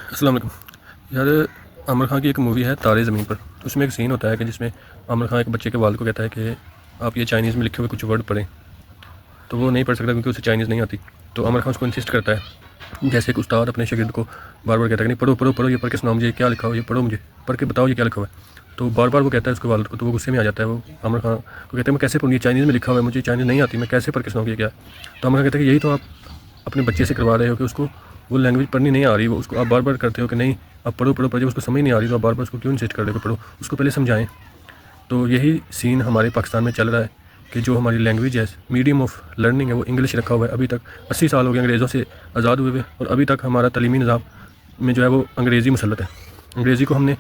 السلام علیکم یار، عامر خان کی ایک مووی ہے تارے زمین پر. اس میں ایک سین ہوتا ہے کہ جس میں عامر خان ایک بچے کے والد کو کہتا ہے کہ آپ یہ چائنیز میں لکھے ہوئے کچھ ورڈ پڑھیں. تو وہ نہیں پڑھ سکتا کیونکہ اسے چائنیز نہیں آتی. تو عامر خان اس کو انسسٹ کرتا ہے، جیسے ایک استاد اپنے شاگرد کو بار بار کہتا ہے کہ نہیں پڑھو پڑھو پڑھو، یہ پڑھ کے سناؤ مجھے کیا لکھا ہو، یہ پڑھو مجھے پڑھ کے بتاؤ یہ کیا لکھا ہوا ہے. تو بار بار وہ کہتا ہے اس کے والد کو، تو وہ غصے میں آ جاتا ہے. وہ عامر خان کو کہتے ہیں میں کیسے پڑھوں، یہ چائنیز میں لکھا ہوا ہے، مجھے چائنیز نہیں آتی، میں کیسے پڑھ کے سناؤں یہ کیا. تو عامر خان کہتا ہے کہ یہی تو آپ اپنے بچے سے کروا رہے ہو کہ اس کو وہ لینگویج پڑھنی نہیں آ رہی، وہ اس کو آپ بار بار کرتے ہو کہ نہیں آپ پڑھو پڑھو پڑھو، جب اس کو سمجھ نہیں آ رہی تو آپ بار بار اس کو کیوں انسسٹ کر رہے ہو کہ پڑھو، اس کو پہلے سمجھائیں. تو یہی سین ہمارے پاکستان میں چل رہا ہے کہ جو ہماری لینگویج ہے، میڈیم آف لرننگ ہے، وہ انگلش رکھا ہوا ہے. ابھی تک 80 سال ہو گئے انگریزوں سے آزاد ہوئے ہوئے، اور ابھی تک ہمارا تعلیمی نظام میں جو ہے وہ انگریزی مسلط ہے. انگریزی کو ہم نے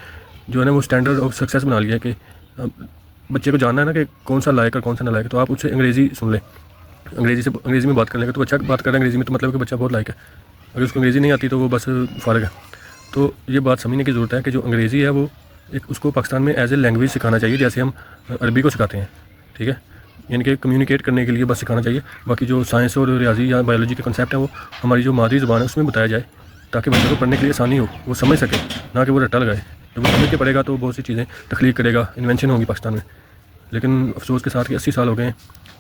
جو ہے نا وہ اسٹینڈرڈ آف سکسیس بنا لیا ہے کہ بچے کو جاننا ہے نا کہ کون سا لائق ہے کون سا نہ لائق ہے، تو آپ اس سے انگریزی سن لیں، انگریزی میں بات کر لیں گے تو اچھا بات کر رہے ہیں انگریزی میں، تو مطلب کہ بچہ بہت لائق ہے. اگر اس کو انگریزی نہیں آتی تو وہ بس فارغ ہے. تو یہ بات سمجھنے کی ضرورت ہے کہ جو انگریزی ہے وہ اس کو پاکستان میں ایز اے لینگویج سکھانا چاہیے، جیسے ہم عربی کو سکھاتے ہیں. ٹھیک ہے، یعنی کہ کمیونیکیٹ کرنے کے لیے بس سکھانا چاہیے. باقی جو سائنس اور ریاضی یا بایولوجی کے کنسیپٹ ہیں وہ ہماری جو مادری زبان ہے اس میں بتایا جائے، تاکہ بچوں کو پڑھنے کے لیے آسانی ہو، وہ سمجھ سکے، نہ کہ وہ رٹا لگائے. جب وہ سمجھ کے پڑھے گا تو بہت سی چیزیں تخلیق کرے گا، انوینشن ہوگی پاکستان میں. لیکن افسوس کے ساتھ کہ 80 سال ہو گئے ہیں،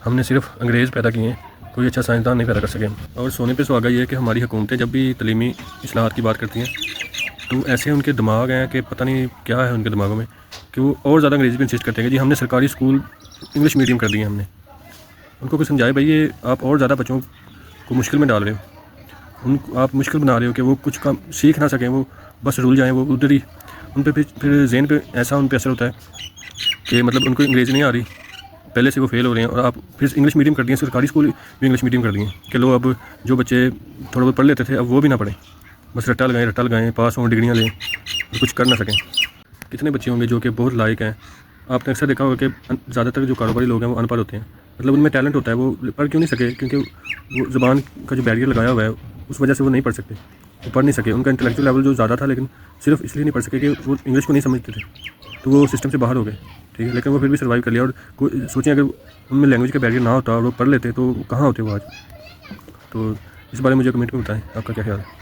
ہم نے صرف انگریز پیدا کیے ہیں، کوئی اچھا سائنسدان نہیں پیدا کر سکے ہم. اور سونے پہ سہاگا یہ ہے کہ ہماری حکومتیں جب بھی تعلیمی اصلاحات کی بات کرتی ہیں تو ایسے ان کے دماغ ہیں کہ پتہ نہیں کیا ہے ان کے دماغوں میں، کہ وہ اور زیادہ انگریزی پہ انسسٹ کرتے ہیں کہ جی ہم نے سرکاری اسکول انگلش میڈیم کر دیے ہیں. ہم نے ان کو سمجھائے بھائی یہ آپ اور زیادہ بچوں کو مشکل میں ڈال رہے ہو، ان کو آپ مشکل بنا رہے ہو کہ وہ کچھ کام سیکھ نہ سکیں، وہ بس رول جائیں، وہ ادھر ہی ان پہ پھر ذہن پہ ایسا ان پہ اثر ہوتا ہے کہ مطلب ان کو انگریزی نہیں آ رہی، پہلے سے وہ فیل ہو رہے ہیں. اور آپ پھر انگلش میڈیم کر دیے، سرکاری اسکول بھی انگلش میڈیم کر دیے کہ لو اب جو بچے تھوڑا بہت پڑھ لیتے تھے اب وہ بھی نہ پڑھیں، بس رٹا لگائیں پاس ہوں، ڈگریاں لیں اور کچھ کر نہ سکیں. کتنے بچے ہوں گے جو کہ بہت لائق ہیں. آپ نے اکثر دیکھا ہوگا کہ زیادہ تر جو کاروباری لوگ ہیں وہ ان پڑھ ہوتے ہیں، مطلب ان میں ٹیلنٹ ہوتا ہے، وہ پڑھ کیوں نہیں سکے؟ کیونکہ وہ زبان کا جو بیریئر لگایا ہوا ہے اس وجہ سے وہ نہیں پڑھ سکتے، وہ پڑھ نہیں سکے. ان کا انٹلیکچوئل لیول جو زیادہ تھا لیکن صرف اس لیے نہیں پڑھ سکے کہ وہ انگلش کو نہیں سمجھتے تھے، تو وہ سسٹم سے باہر ہو گئے. ٹھیک ہے، لیکن وہ پھر بھی سروائیو کر لیا. اور سوچیں اگر ان میں لینگویج کا بیریئر نہ ہوتا اور وہ پڑھ لیتے تو کہاں ہوتے وہ آج. تو اس بارے میں مجھے کمنٹ میں بتائیں آپ کا کیا خیال ہے.